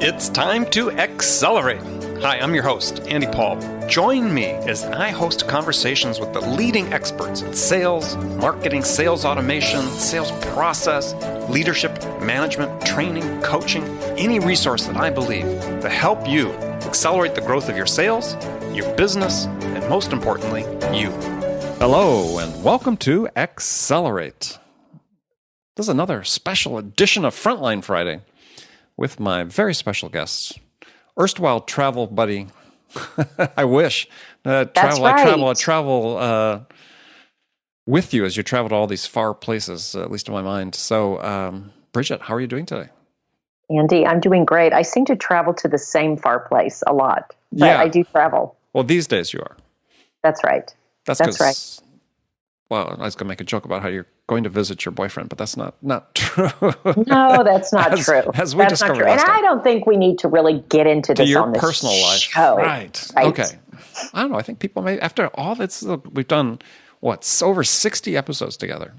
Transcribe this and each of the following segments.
It's time to accelerate. Hi, I'm your host, Andy Paul. Join me as I host conversations with the leading experts in sales, marketing, sales automation, sales process, leadership, management, training, coaching, any resource that I believe to help you accelerate the growth of your sales, your business, and most importantly, you. Hello, and welcome to Accelerate. This is another special edition of Frontline Friday with my very special guests, erstwhile travel buddy. I wish. That's I right. travel with you as you travel to all these far places, at least in my mind. So, Bridget, how are you doing today? Andy, I'm doing great. I seem to travel to the same far place a lot, but Yeah. I do travel. Well, these days you are. That's right. That's right. Well, I was going to make a joke about how you're going to visit your boyfriend, but that's not true. No, that's not true. As we that's discovered not true. last And time. I don't think we need to really get into this Your on this personal life. show. Right. Okay. I don't know. I think people may, after all this, we've done, over 60 episodes together.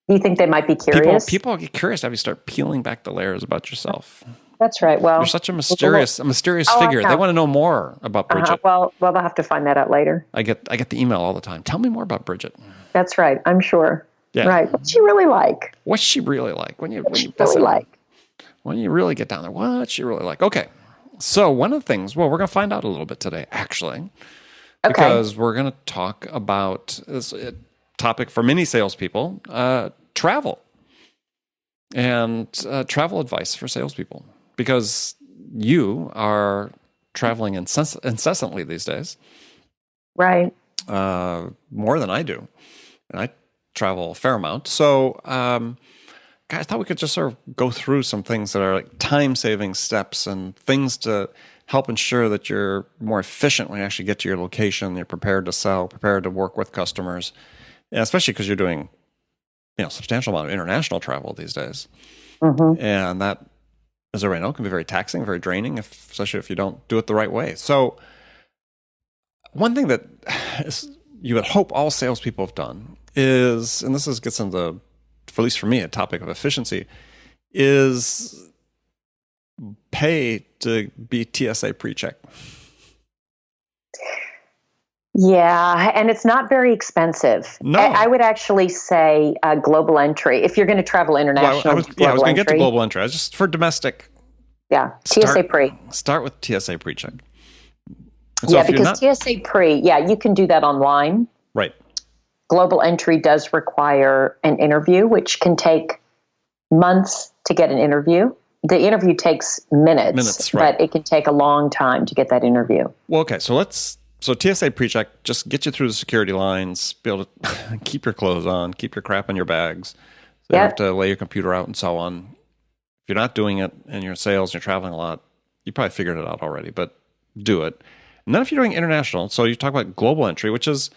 You think they might be curious? People get curious after you start peeling back the layers about yourself. That's right. Well, You're such a mysterious figure. They want to know more about Bridget. Well, they'll have to find that out later. I get the email all the time. Tell me more about Bridget. That's right. I'm sure. Yeah. Right. What's she really like? What's she really like? When you really get down there, what's she really like? Okay. So one of the things, we're going to find out a little bit today, actually, because we're going to talk about this topic for many salespeople, travel and travel advice for salespeople, because you are traveling incessantly these days. Right. More than I do. And I travel a fair amount. So I thought we could just sort of go through some things that are like time-saving steps and things to help ensure that you're more efficient when you actually get to your location, you're prepared to sell, prepared to work with customers, and especially because you're doing a substantial amount of international travel these days. Mm-hmm. And that, as everybody knows, can be very taxing, very draining, especially if you don't do it the right way. So one thing that you would hope all salespeople have done is, and gets into, at least for me, a topic of efficiency, is pay to be TSA pre-check. Yeah, and it's not very expensive. No. I would actually say global entry. If you're going to travel international, I was going to get to global entry. I was just for domestic. Yeah, TSA pre. Start with TSA pre-check. So because TSA pre, you can do that online. Right. Global entry does require an interview, which can take months to get an interview. The interview takes minutes, right. But it can take a long time to get that interview. Well, okay, so TSA pre-check, just get you through the security lines, be able to keep your clothes on, keep your crap in your bags. So you have to lay your computer out and so on. If you're not doing it and you're in sales and you're traveling a lot, you probably figured it out already, but do it. And then if you're doing international, so you talk about global entry, which is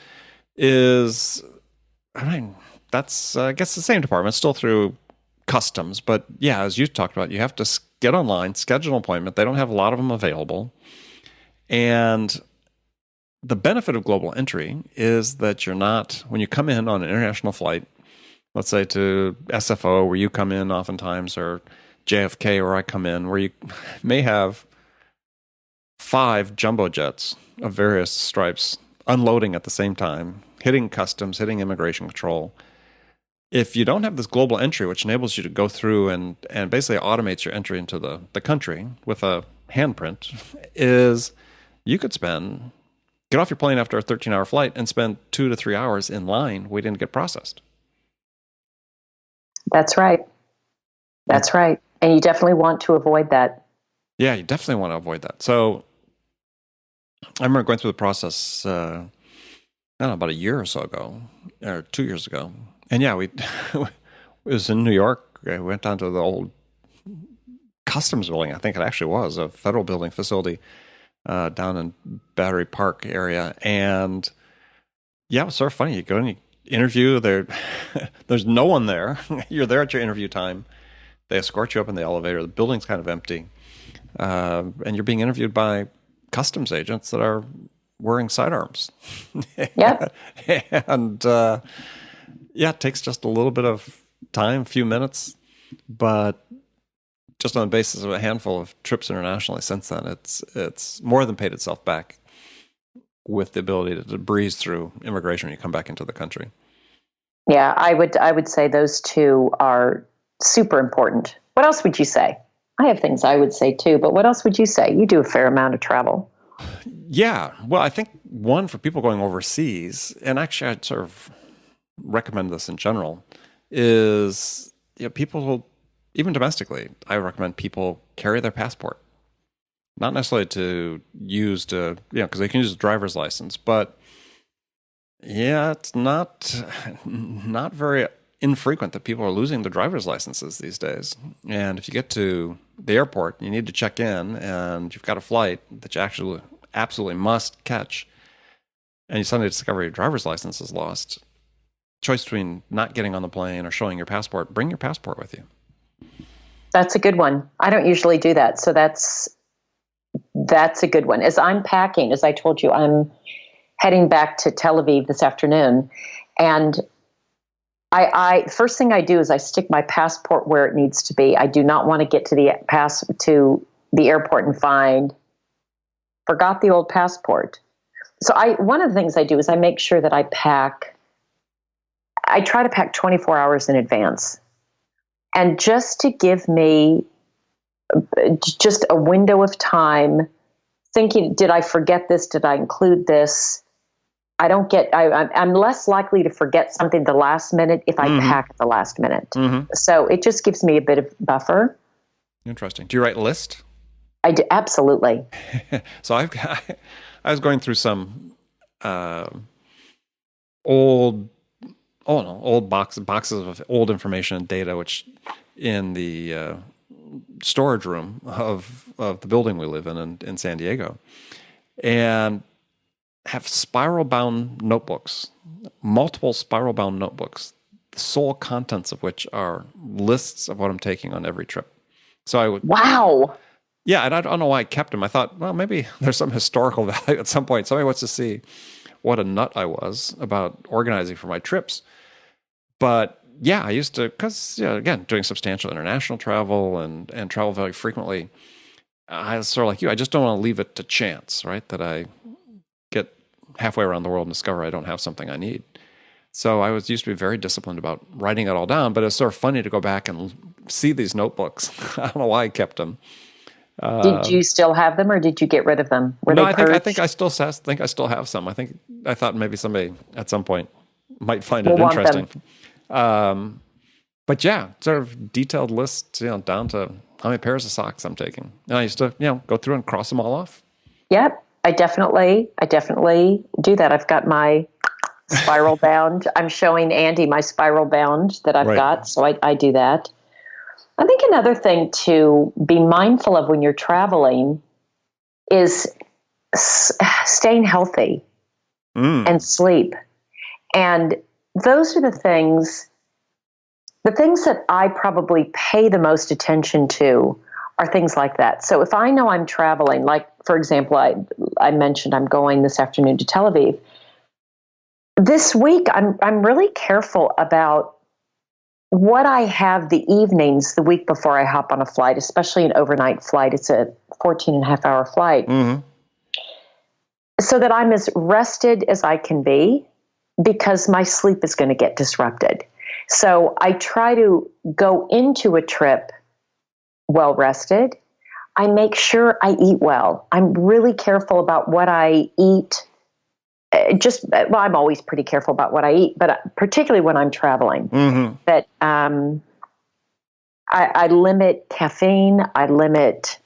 that's I guess the same department, still through customs, but as you talked about, you have to get online, schedule an appointment. They don't have a lot of them available, and the benefit of global entry is that you're not, when you come in on an international flight, let's say to SFO, where you come in oftentimes, or JFK, where I come in, where you may have 5 jumbo jets of various stripes unloading at the same time, hitting customs, hitting immigration control. If you don't have this global entry, which enables you to go through and basically automates your entry into the country with a handprint, is you could get off your plane after a 13-hour flight and spend 2 to 3 hours in line waiting to get processed. That's right. That's right. And you definitely want to avoid that. Yeah, you definitely want to avoid that. So I remember going through the process, about a year or so ago, or 2 years ago. And it was in New York. We went down to the old customs building. I think it actually was a federal building facility down in Battery Park area. And it was sort of funny. You go and you interview there. There's no one there. You're there at your interview time. They escort you up in the elevator. The building's kind of empty. And you're being interviewed by customs agents that are wearing sidearms. Yep. And it takes just a little bit of time, a few minutes, but just on the basis of a handful of trips internationally since then, it's more than paid itself back with the ability to breeze through immigration when you come back into the country. Yeah, I would say those two are super important. What else would you say? I have things I would say too, but what else would you say? You do a fair amount of travel. Yeah. Well, I think one for people going overseas, and actually I'd sort of recommend this in general, is people, even domestically, I recommend people carry their passport. Not necessarily to use to, because they can use a driver's license, but yeah, it's not very infrequent that people are losing their driver's licenses these days. And if you get to the airport, you need to check in, and you've got a flight that you actually absolutely must catch, and you suddenly discover your driver's license is lost. Choice between not getting on the plane or showing your passport. Bring your passport with you. That's a good one. I don't usually do that, so that's a good one. As I'm packing, as I told you, I'm heading back to Tel Aviv this afternoon, and I first thing I do is I stick my passport where it needs to be. I do not want to get to the airport and find forgot the old passport. So one of the things I do is I make sure that I try to pack 24 hours in advance. And just to give me just a window of time thinking, did I forget this? Did I include this? I'm less likely to forget something the last minute if I pack at the last minute. Mm-hmm. So it just gives me a bit of buffer. Interesting. Do you write lists? I do, absolutely. So I was going through some old boxes of old information and data, which in the storage room of the building we live in San Diego, and have spiral-bound notebooks, multiple spiral-bound notebooks, the sole contents of which are lists of what I'm taking on every trip. So I would... Wow. Yeah, and I don't know why I kept them. I thought, well, maybe there's some historical value at some point. Somebody wants to see what a nut I was about organizing for my trips. But yeah, I used to, because, again, doing substantial international travel and travel very frequently, I was sort of like you. I just don't want to leave it to chance, right? That I get halfway around the world and discover I don't have something I need. So I used to be very disciplined about writing it all down, but it's sort of funny to go back and see these notebooks. I don't know why I kept them. Did you still have them, or did you get rid of them? I think I still have some. I thought maybe somebody at some point might find it interesting. But yeah, sort of detailed lists, down to how many pairs of socks I'm taking. And I used to, go through and cross them all off. Yep, I definitely do that. I've got my spiral bound. I'm showing Andy my spiral bound that I've got, so I do that. I think another thing to be mindful of when you're traveling is staying healthy and sleep. And those are the things that I probably pay the most attention to are things like that. So if I know I'm traveling, like, for example, I mentioned I'm going this afternoon to Tel Aviv. This week, I'm really careful about what I have the evenings the week before I hop on a flight, especially an overnight flight. It's a 14.5-hour flight. Mm-hmm. So that I'm as rested as I can be, because my sleep is going to get disrupted. So I try to go into a trip well rested. I make sure I eat well. I'm really careful about what I eat. I'm always pretty careful about what I eat, but particularly when I'm traveling, that I limit caffeine, I limit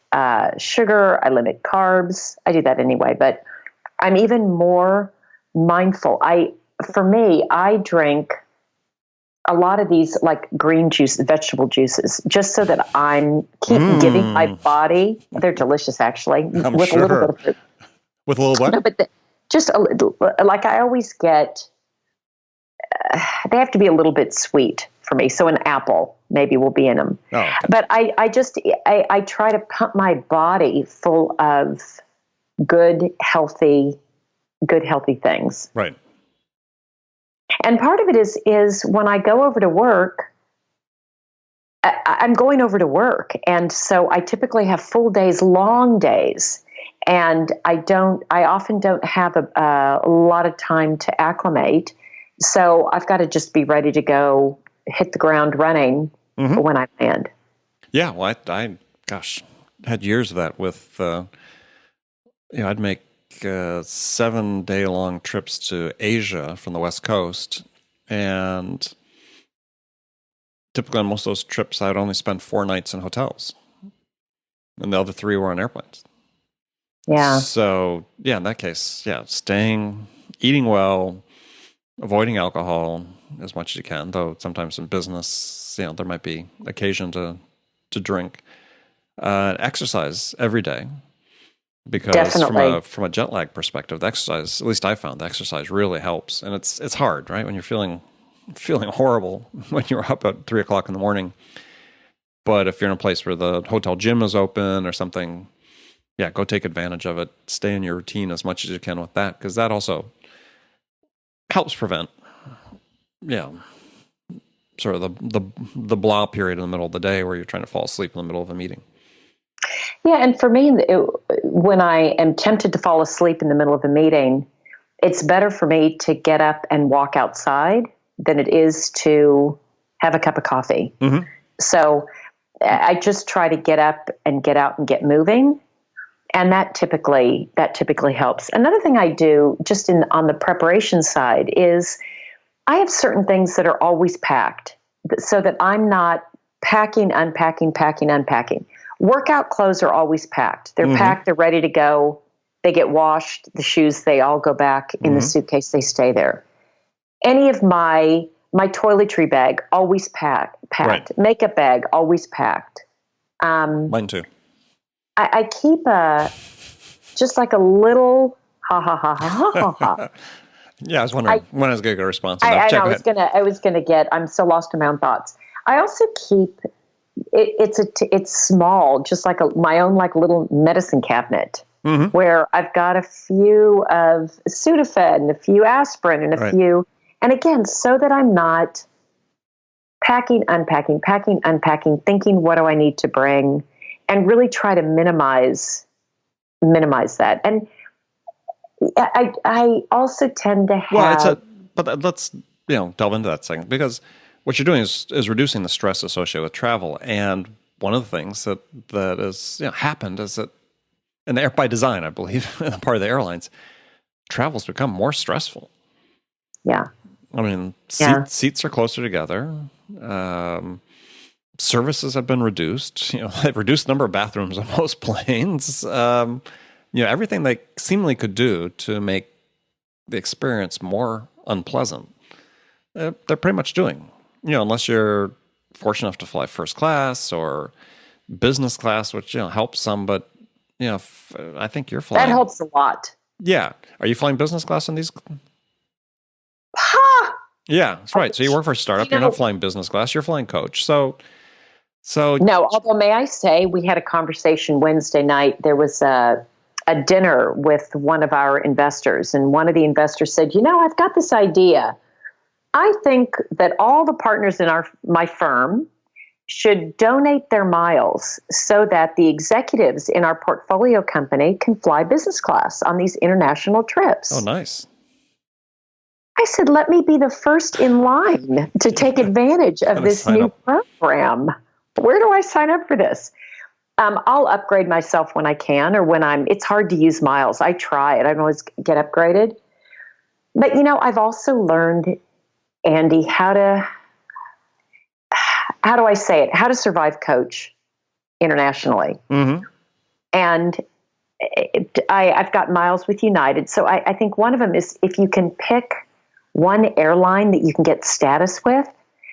sugar, I limit carbs. I do that anyway, but I'm even more mindful. For me, I drink a lot of these like green juice, vegetable juices, just so that I'm giving my body. They're delicious, actually. I'm with sure. A little bit of fruit. With a little what? No, but just a little. Like I always get, they have to be a little bit sweet for me. So an apple maybe will be in them. Oh, okay. But I try to pump my body full of good healthy things. Right. And part of it is when I go over to work, I'm going over to work. And so I typically have full days, long days. And I often don't have a lot of time to acclimate. So I've got to just be ready to go, hit the ground running when I land. Yeah. Well, I gosh, had years of that with, I'd make 7-day-long trips to Asia from the West Coast. And typically on most of those trips, I'd only spend 4 nights in hotels. And the other 3 were on airplanes. Yeah. So, yeah, in that case, eating well, avoiding alcohol as much as you can, though sometimes in business, there might be occasion to drink. Exercise every day. Because Definitely. from a jet lag perspective, the exercise, at least I found, the exercise really helps. And it's hard, right? When you're feeling horrible when you're up at 3:00 in the morning. But if you're in a place where the hotel gym is open or something, yeah, go take advantage of it. Stay in your routine as much as you can with that, because that also helps prevent, sort of the blah period in the middle of the day where you're trying to fall asleep in the middle of a meeting. Yeah, and for me, when I am tempted to fall asleep in the middle of a meeting, it's better for me to get up and walk outside than it is to have a cup of coffee. Mm-hmm. So I just try to get up and get out and get moving. And that typically helps. Another thing I do just on the preparation side is I have certain things that are always packed so that I'm not packing, unpacking, packing, unpacking. Workout clothes are always packed. They're packed. They're ready to go. They get washed. The shoes, they all go back in the suitcase. They stay there. Any of my toiletry bag, always packed. Right. Makeup bag, always packed. Mine too. I keep just like a little ha ha ha ha ha ha. Yeah, I was wondering when I was going to get a response. I was gonna get. I'm so lost in my own thoughts. I also keep it's small, just like my own like little medicine cabinet where I've got a few of Sudafed and a few aspirin and a few, and again, so that I'm not packing, unpacking, thinking what do I need to bring, and really try to minimize that. And I also tend to have. But let's delve into that second, because what you're doing is reducing the stress associated with travel. And one of the things that has happened is that, and by design, I believe, in the part of the airlines, travel's become more stressful. Yeah. I mean, seats are closer together. Services have been reduced. They've reduced the number of bathrooms on most planes. Everything they seemingly could do to make the experience more unpleasant, they're pretty much doing. Unless you're fortunate enough to fly first class or business class, which helps some. But I think you're flying. That helps a lot. Yeah, are you flying business class on these? Ha! Yeah, that's right. So you work for a startup. You're not flying business class. You're flying coach. So no. Although, may I say, we had a conversation Wednesday night. There was a dinner with one of our investors, and one of the investors said, I've got this idea. I think that all the partners in my firm should donate their miles so that the executives in our portfolio company can fly business class on these international trips. Oh, nice. I said, let me be the first in line to take advantage of this new program. Where do I sign up for this? I'll upgrade myself when I can, or when it's hard to use miles. I try it. I don't always get upgraded. But, I've also learned, Andy, how do I say it? How to survive coach internationally. Mm-hmm. And I've got miles with United. So I think one of them is if you can pick one airline that you can get status with,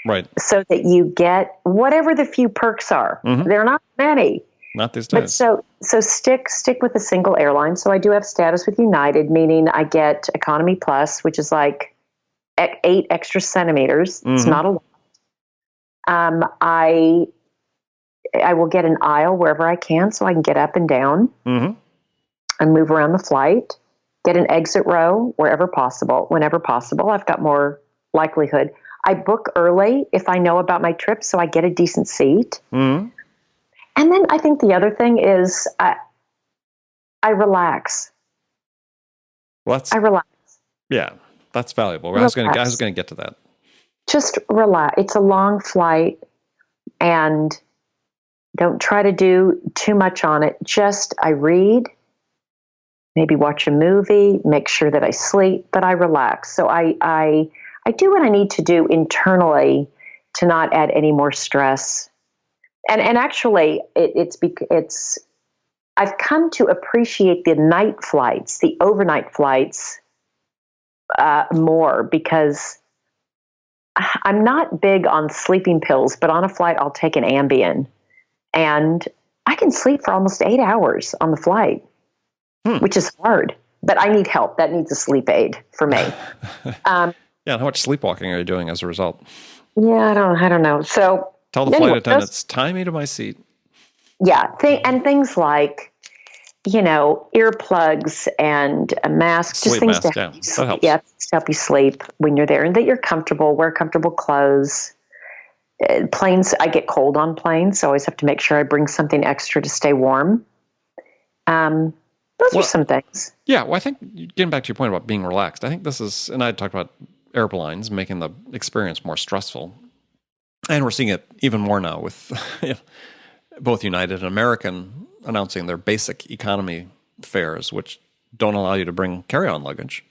right? So that you get whatever the few perks are. Mm-hmm. There are not many. Not these days. But so stick with a single airline. So I do have status with United, meaning I get Economy Plus, which is like 8 extra centimeters. Mm-hmm. It's not a lot. I will get an aisle wherever I can, so I can get up and down and move around the flight. Get an exit row whenever possible. I've got more likelihood. I book early if I know about my trip, so I get a decent seat. Mm-hmm. And then I think the other thing is I relax. Well, that's, I relax. yeah, that's valuable. I was Relax. going to get to that. Just relax. It's a long flight, and don't try to do too much on it. Just I read, maybe watch a movie, make sure that I sleep, but I relax. So I do what I need to do internally to not add any more stress. And actually, it's I've come to appreciate the night flights, the overnight flights, more because I'm not big on sleeping pills, but on a flight, I'll take an Ambien. And I can sleep for almost 8 hours on the flight, which is hard. But I need help. That needs a sleep aid for me. Yeah, how much sleepwalking are you doing as a result? Yeah, I don't know. So tell the flight attendants, tie me to my seat. Yeah, and things like, earplugs and a mask, sleep just things mask, to help you that sleep. helps. Yeah, to help you sleep when you're there, and that you're comfortable. Wear comfortable clothes. Planes, I get cold on planes, so I always have to make sure I bring something extra to stay warm. Those are some things. Yeah, well, I think getting back to your point about being relaxed, I think this is, and I talked about airlines making the experience more stressful, and we're seeing it even more now with both United and American announcing their basic economy fares, which don't allow you to bring carry-on luggage,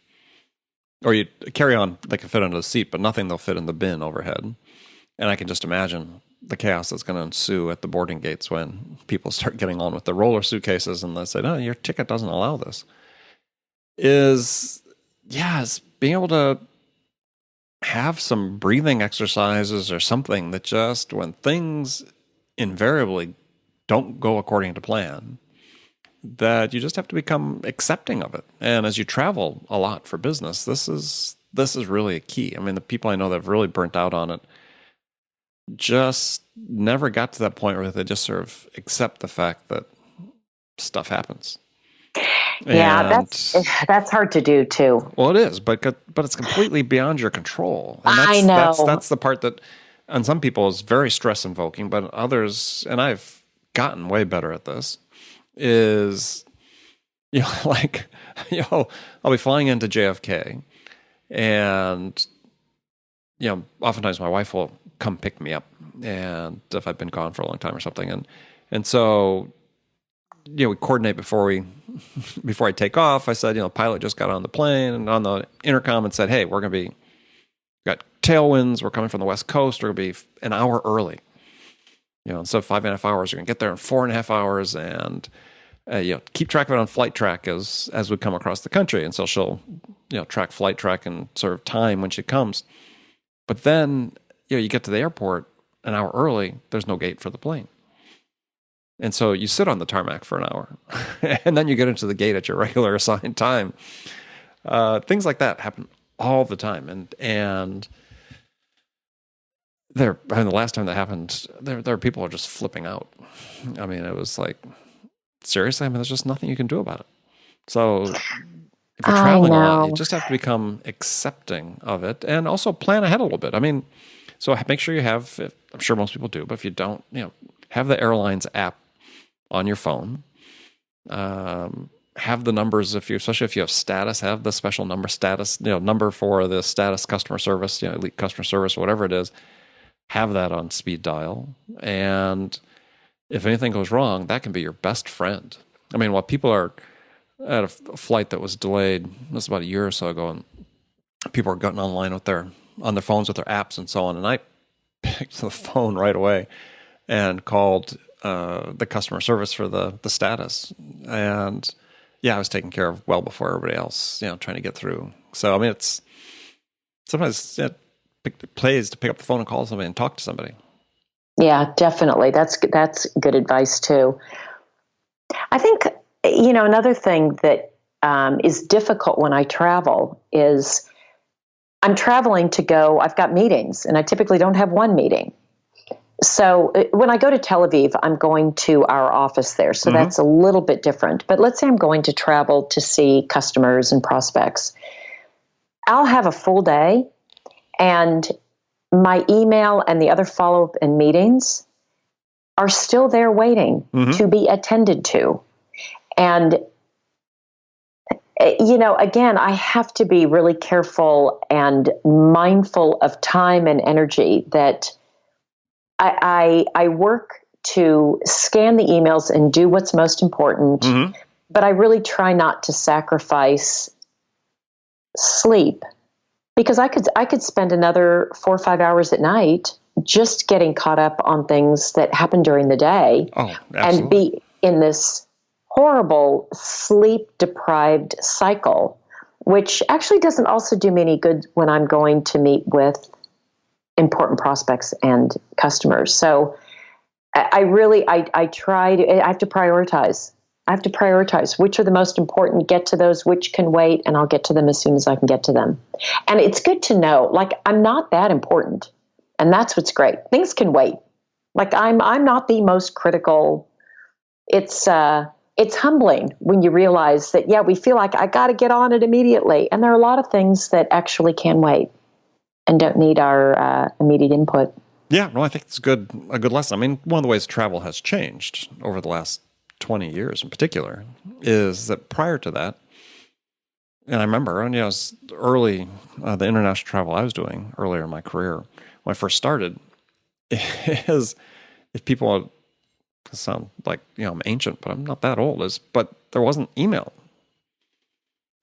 or you carry on they can fit under the seat, but nothing they'll fit in the bin overhead. And I can just imagine the chaos that's going to ensue at the boarding gates when people start getting on with the roller suitcases and they say, no, your ticket doesn't allow this. Is being able to have some breathing exercises or something that just when things invariably don't go according to plan, that you just have to become accepting of it. And as you travel a lot for business, this is really a key. I mean, the people I know that have really burnt out on it just never got to that point where they just sort of accept the fact that stuff happens. Yeah, that's hard to do too. Well, it is, but it's completely beyond your control. And I know. That's the part that on some people is very stress invoking, but others, and I've gotten way better at this, is I'll be flying into JFK, and oftentimes my wife will come pick me up, and if I've been gone for a long time or something, and so we coordinate before I take off. I said, the pilot just got on the plane and on the intercom and said, hey, we got tailwinds, we're coming from the West Coast, we're gonna be an hour early. Instead of 5.5 hours, you're gonna get there in 4.5 hours, and keep track of it on Flight Track as we come across the country. And so she'll track Flight Track and sort of time when she comes. But then you get to the airport an hour early, there's no gate for the plane. And so you sit on the tarmac for an hour, and then you get into the gate at your regular assigned time. Things like that happen all the time, and the last time that happened, there are people who are just flipping out. I mean, it was like, seriously. I mean, there's just nothing you can do about it. So if you're traveling a lot, you just have to become accepting of it, and also plan ahead a little bit. I mean, so make sure you have. I'm sure most people do, but if you don't, have the airlines app on your phone. Have the numbers especially if you have status, have the special number status, number for the status customer service, elite customer service, whatever it is. Have that on speed dial, and if anything goes wrong, that can be your best friend. I mean, while people are at a flight that was delayed, this was about a year or so ago, and people are getting online on their phones with their apps and so on, and I picked the phone right away and called the customer service for the status, and I was taken care of well before everybody else, trying to get through. So I mean, it's sometimes it plays to pick up the phone and call somebody and talk to somebody. Yeah, definitely. That's good advice too. I think another thing that is difficult when I travel is I'm traveling to go. I've got meetings, and I typically don't have one meeting. So when I go to Tel Aviv, I'm going to our office there. So that's a little bit different. But let's say I'm going to travel to see customers and prospects. I'll have a full day, and my email and the other follow-up and meetings are still there waiting to be attended to. And, again, I have to be really careful and mindful of time and energy that I work to scan the emails and do what's most important, but I really try not to sacrifice sleep, because I could spend another 4 or 5 hours at night just getting caught up on things that happen during the day and be in this horrible sleep deprived cycle, which actually doesn't also do me any good when I'm going to meet with important prospects and customers. So I try to, I have to prioritize. I have to prioritize which are the most important, get to those which can wait, and I'll get to them as soon as I can get to them. And it's good to know, like, I'm not that important. And that's what's great. Things can wait. Like, I'm not the most critical. It's humbling when you realize that, we feel like I got to get on it immediately. And there are a lot of things that actually can wait and don't need our immediate input. Yeah, no, I think it's a good lesson. I mean, one of the ways travel has changed over the last 20 years in particular is that prior to that, and I remember, it was early, the international travel I was doing earlier in my career, when I first started, is, if people sound like, I'm ancient, but I'm not that old, but there wasn't email.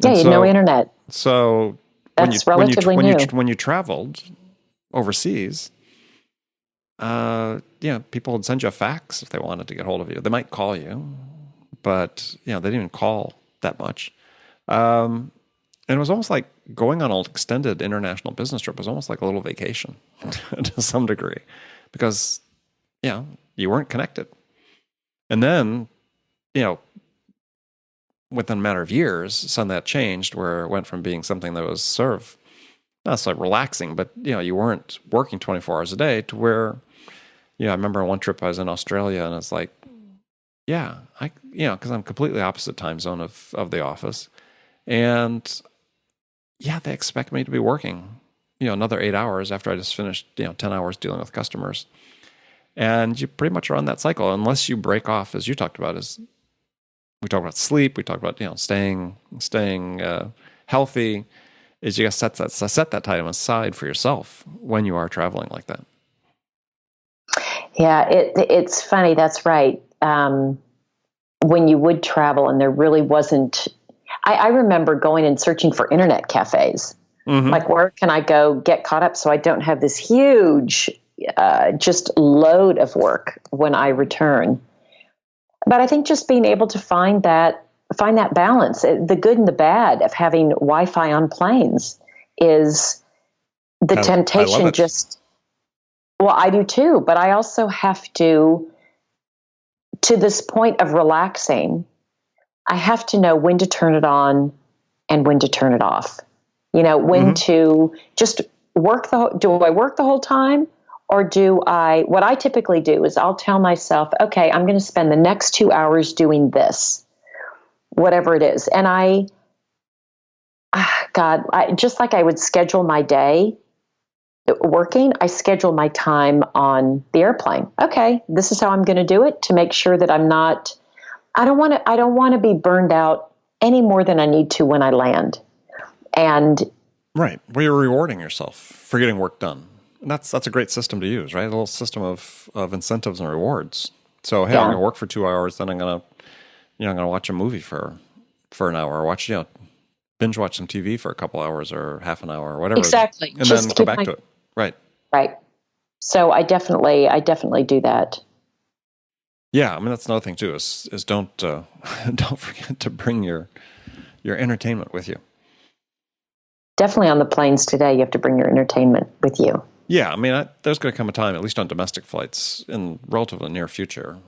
Yeah, you had no internet. So that's relatively new. When you traveled overseas, people would send you a fax if they wanted to get hold of you. They might call you, but they didn't even call that much. And it was almost like going on an extended international business trip was almost like a little vacation to some degree, because you weren't connected. And then, within a matter of years, some of that changed, where it went from being something that was sort of not so relaxing, but you weren't working 24 hours a day, to where I remember one trip I was in Australia, and it's like, because I'm completely opposite time zone of the office, and they expect me to be working another 8 hours after I just finished 10 hours dealing with customers. And you pretty much are on that cycle, unless you break off, as you talked about. As we talked about sleep, we talked about staying healthy. Is you got to set that time aside for yourself when you are traveling like that. Yeah, it's funny. That's right. When you would travel, and there really wasn't. I remember going and searching for internet cafes. Like, where can I go get caught up so I don't have this huge just load of work when I return. But I think just being able to find that balance, the good and the bad of having Wi-Fi on planes, is the temptation. Well, I do too, but I also have to this point of relaxing, I have to know when to turn it on and when to turn it off. When to just work do I work the whole time? Or what I typically do is I'll tell myself, okay, I'm going to spend the next 2 hours doing this, whatever it is. And just like I would schedule my day working, I schedule my time on the airplane. Okay, this is how I'm going to do it, to make sure that I don't want to be burned out any more than I need to when I land. And right, well, you're rewarding yourself for getting work done. And that's a great system to use, right? A little system of incentives and rewards. So, hey, I'm going to work for 2 hours, then I'm going to watch a movie for an hour, or binge watch some TV for a couple hours or half an hour or whatever. Exactly. And then go back to it. Right. Right. So I definitely do that. Yeah, I mean, that's another thing too, is don't forget to bring your entertainment with you. Definitely on the planes today, you have to bring your entertainment with you. Yeah, I mean, there's going to come a time, at least on domestic flights, in relatively near future.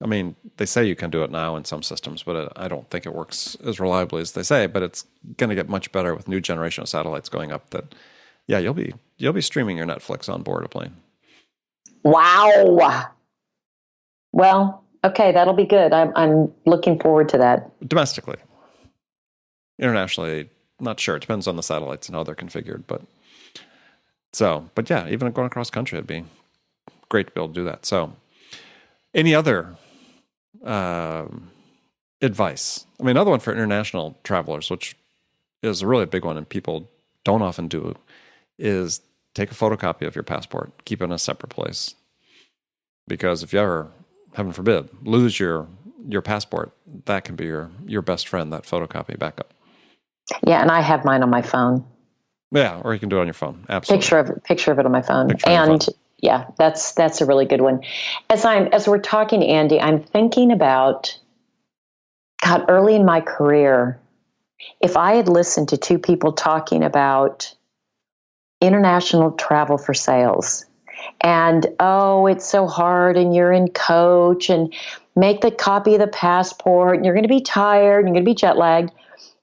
I mean, they say you can do it now in some systems, but I don't think it works as reliably as they say. But it's going to get much better with new generation of satellites going up. That, you'll be streaming your Netflix on board a plane. Wow. Well, okay, that'll be good. I'm looking forward to that. Domestically, internationally, not sure. It depends on the satellites and how they're configured, but. So, but yeah, even going across country, it'd be great to be able to do that. So, any other advice? I mean, another one for international travelers, which is a really big one and people don't often do, is take a photocopy of your passport, keep it in a separate place. Because if you ever, heaven forbid, lose your passport, that can be your best friend, that photocopy backup. Yeah, and I have mine on my phone. Yeah, or you can do it on your phone. Absolutely. Picture of it on my phone. And yeah, that's a really good one. As we're talking, Andy, I'm thinking about, God, early in my career, if I had listened to two people talking about international travel for sales, and it's so hard, and you're in coach, and make the copy of the passport, and you're going to be tired, and you're going to be jet lagged,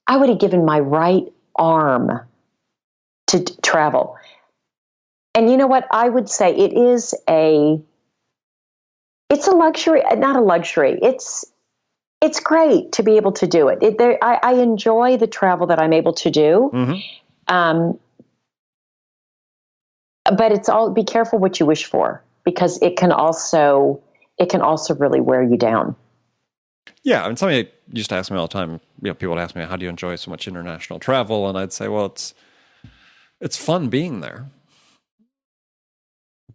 I would have given my right arm to travel. And you know what? I would say it's a luxury, not a luxury. It's great to be able to do it. I enjoy the travel that I'm able to do. Mm-hmm. But it's all, be careful what you wish for, because it can also really wear you down. Yeah, and somebody used to ask me all the time, people would ask me, how do you enjoy so much international travel? And I'd say, well, it's fun being there.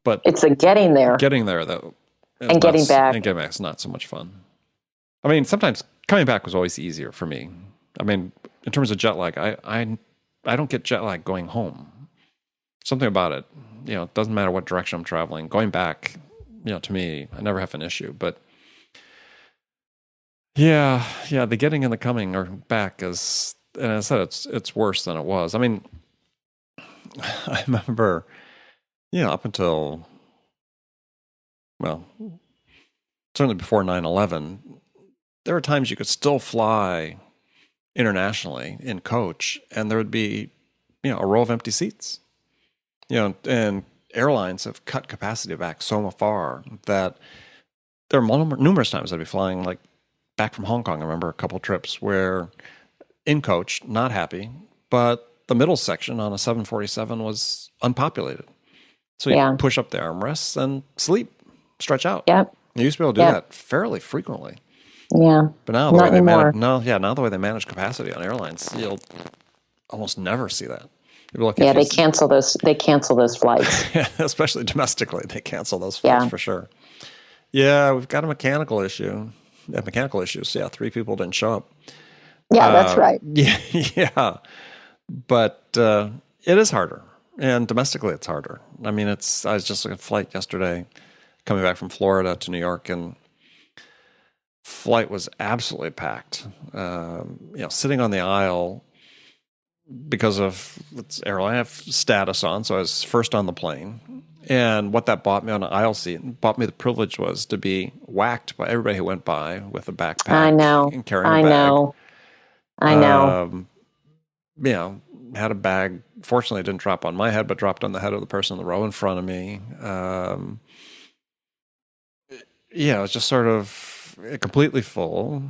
But it's a getting there. Getting there, though. And getting back. And getting back is not so much fun. I mean, sometimes coming back was always easier for me. I mean, in terms of jet lag, I don't get jet lag going home. Something about it, it doesn't matter what direction I'm traveling. Going back, to me, I never have an issue. But yeah, the getting and the coming or back is, and I said it's worse than it was. I mean, I remember, up until, well, certainly before 9/11, there were times you could still fly internationally in coach, and there would be, a row of empty seats. And airlines have cut capacity back so far that there are numerous times I'd be flying, like back from Hong Kong. I remember a couple trips where in coach, not happy, but the middle section on a 747 was unpopulated. So you push up the armrests and sleep, stretch out. Yep. You used to be able to do that fairly frequently. Yeah. But now the way they manage, now the way they manage capacity on airlines, you'll almost never see that. They cancel those. They cancel those flights, especially domestically. They cancel those flights for sure. Yeah, we've got a mechanical issue. Mechanical issues. Yeah, 3 people didn't show up. Yeah, that's right. Yeah, but it is harder, and domestically it's harder. I mean, I was just looking at a flight yesterday, coming back from Florida to New York, and flight was absolutely packed. Sitting on the aisle. Because of its airline, I have status on, so I was first on the plane. And what that bought me on an aisle seat, bought me the privilege was to be whacked by everybody who went by with a backpack. I know. And carrying a bag. I know. Had a bag. Fortunately, it didn't drop on my head, but dropped on the head of the person in the row in front of me. It was just sort of completely full.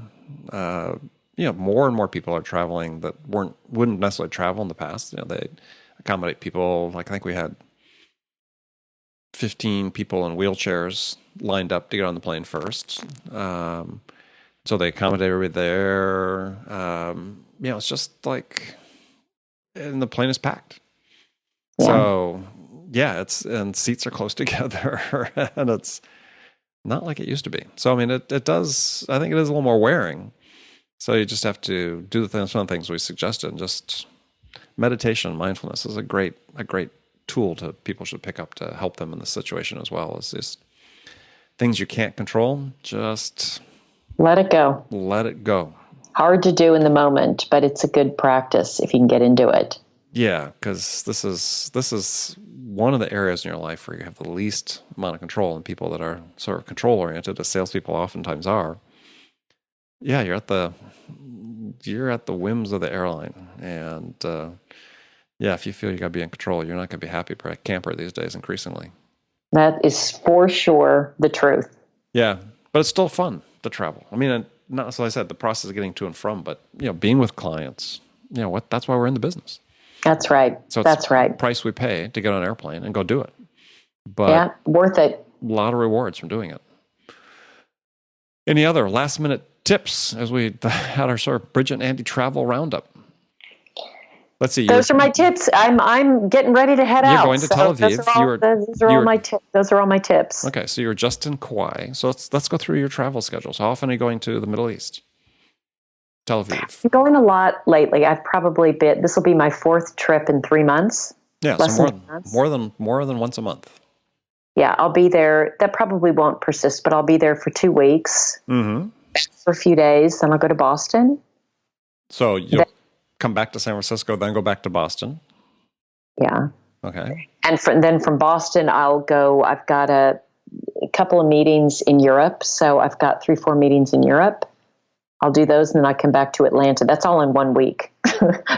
More and more people are traveling that wouldn't necessarily travel in the past. They accommodate people. Like I think we had 15 people in wheelchairs lined up to get on the plane first. So they accommodate everybody there. It's just like, and the plane is packed. Yeah. So and seats are close together, and it's not like it used to be. So I mean, it does. I think it is a little more wearing. So you just have to do some of the things we suggested. And just meditation, mindfulness is a great tool people should pick up to help them in this situation as well. It's just things you can't control, just let it go. Let it go. Hard to do in the moment, but it's a good practice if you can get into it. Yeah, because this is one of the areas in your life where you have the least amount of control, and people that are sort of control oriented, as salespeople oftentimes are. Yeah, you're at the whims of the airline, and if you feel you got to be in control, you're not going to be a happy camper these days. Increasingly, that is for sure the truth. Yeah, but it's still fun to travel. I mean, not so I said the process of getting to and from, but being with clients. That's why we're in the business. That's right. So That's right. The price we pay to get on an airplane and go do it. But yeah, worth it. A lot of rewards from doing it. Any other last minute tips as we had our sort of Bridget and Andy travel roundup? Let's see. Those are my tips. I'm getting ready to head out. You're going to Tel Aviv. Those are all my tips. Okay, so you're just in Kauai. So let's go through your travel schedule. So how often are you going to the Middle East? Tel Aviv. I'm going a lot lately. I've probably been. This will be my 4th trip in 3 months. Yeah, so more than once a month. Yeah, I'll be there. That probably won't persist, but I'll be there for 2 weeks. Mm-hmm. For a few days. Then I'll go to Boston. So you'll come back to San Francisco, then go back to Boston. Yeah. Okay. And then from Boston, I'll go. I've got a couple of meetings in Europe. So I've got 3-4 meetings in Europe. I'll do those, and then I come back to Atlanta. That's all in 1 week.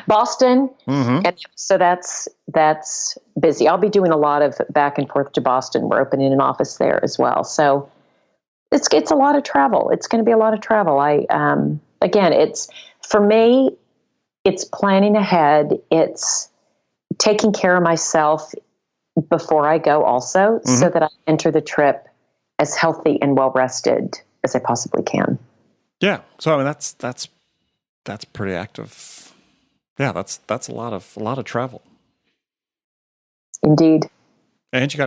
Boston. Mm-hmm. And so that's busy. I'll be doing a lot of back and forth to Boston. We're opening an office there as well. So it's a lot of travel. It's going to be a lot of travel. Again, it's for me, it's planning ahead. It's taking care of myself before I go also, so that I enter the trip as healthy and well rested as I possibly can. Yeah. So I mean that's pretty active. Yeah, that's a lot of travel. Indeed. And you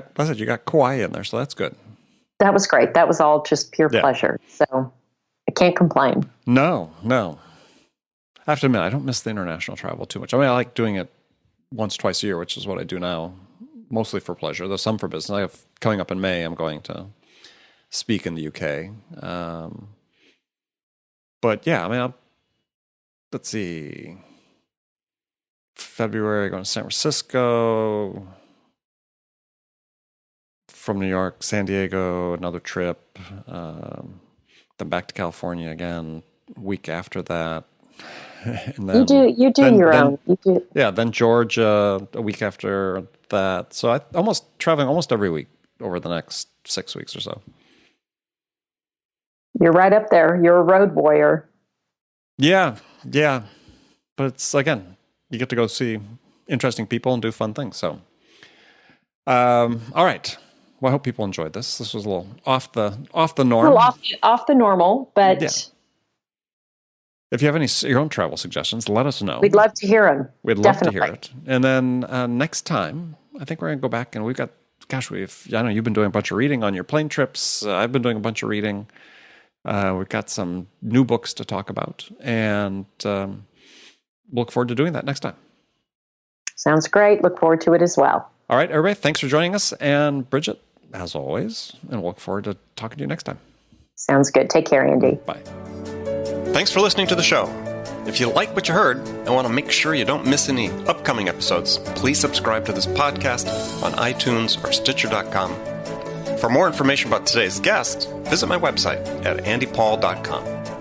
got Kauai in there, so that's good. That was great. That was all just pure pleasure. So I can't complain. No. I have to admit, I don't miss the international travel too much. I mean, I like doing it once, twice a year, which is what I do now, mostly for pleasure, though some for business. I have coming up in May, I'm going to speak in the UK. But yeah, I mean, let's see. February, going to San Francisco. From New York, San Diego, another trip. Then back to California again. Week after that. And then, you do your own. You do. Yeah, then Georgia a week after that. So I traveling almost every week over the next 6 weeks or so. You're right up there. You're a road warrior. Yeah. But it's, again, you get to go see interesting people and do fun things. So, all right. Well, I hope people enjoyed this. This was a little off the norm. A little off the normal, but yeah. If you have your own travel suggestions, let us know. We'd love to hear them. We'd love to hear it. And then next time, I think we're going to go back and we've got, I know you've been doing a bunch of reading on your plane trips. I've been doing a bunch of reading. We've got some new books to talk about, and look forward to doing that next time. Sounds great. Look forward to it as well. All right, everybody, thanks for joining us. And Bridget, as always, and we'll look forward to talking to you next time. Sounds good. Take care, Andy. Bye. Thanks for listening to the show. If you like what you heard and want to make sure you don't miss any upcoming episodes, please subscribe to this podcast on iTunes or Stitcher.com. For more information about today's guest, visit my website at andypaul.com.